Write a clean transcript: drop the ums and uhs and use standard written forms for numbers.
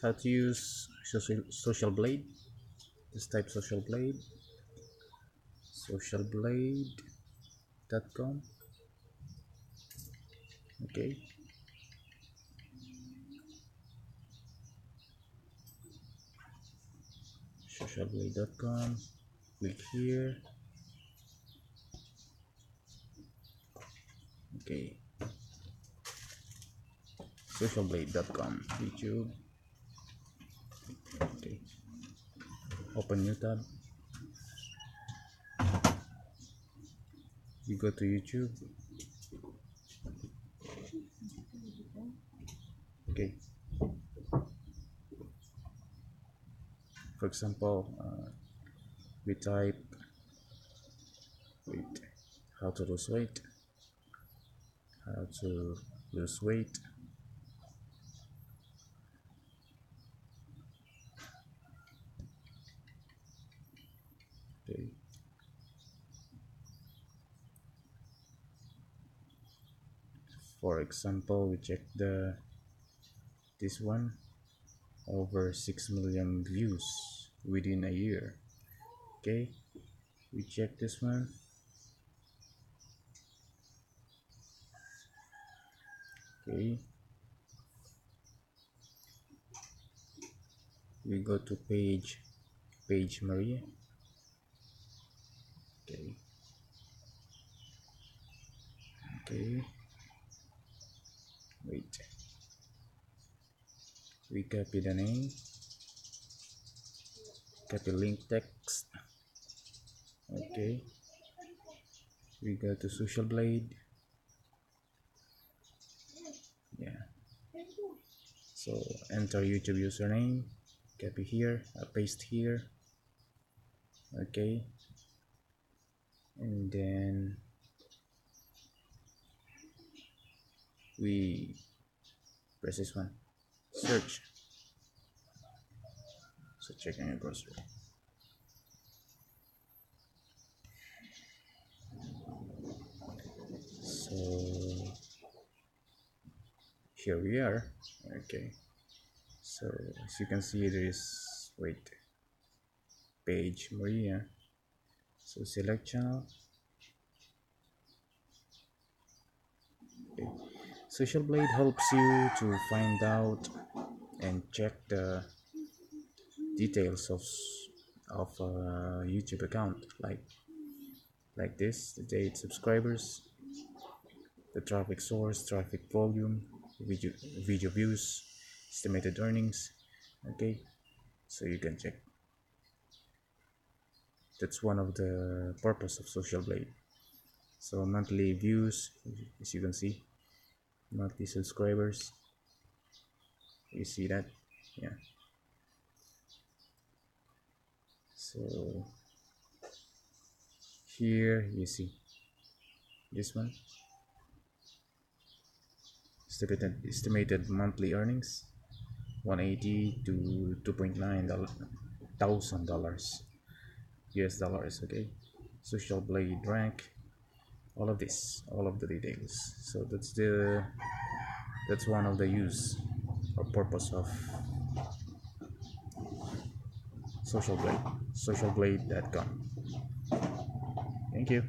how to use social blade. Just type socialblade.com. Okay, socialblade.com. Click here. Okay, socialblade.com, YouTube. Okay, open new tab. You go to YouTube. Okay, for example, we type, wait, how to lose weight, how to lose weight. Okay, for example, we check this one, over 6 million views within a year. Okay, we check this one. Okay, we go to page Maria. Okay, okay, wait, we copy the name, copy link text. Okay, we go to Social Blade. Yeah, so enter YouTube username, copy here, paste here. Okay, and then we press this one, search. So checking your grocery. So here we are. Okay, so as you can see, there is, wait, page Maria. So select channel. Okay. Social Blade helps you to find out and check the details of a YouTube account, like this: the date, subscribers, the traffic source, traffic volume, video views, estimated earnings. Okay, so you can check. That's one of the purpose of Social Blade. So monthly views, as you can see, monthly subscribers, you see that. Yeah, so here you see this one, estimated monthly earnings, 180 to 2.9 thousand dollars US dollars. Okay, Social Blade rank, all of this, all of the details. So that's one of the use or purpose of Social Blade, socialblade.com. Thank you.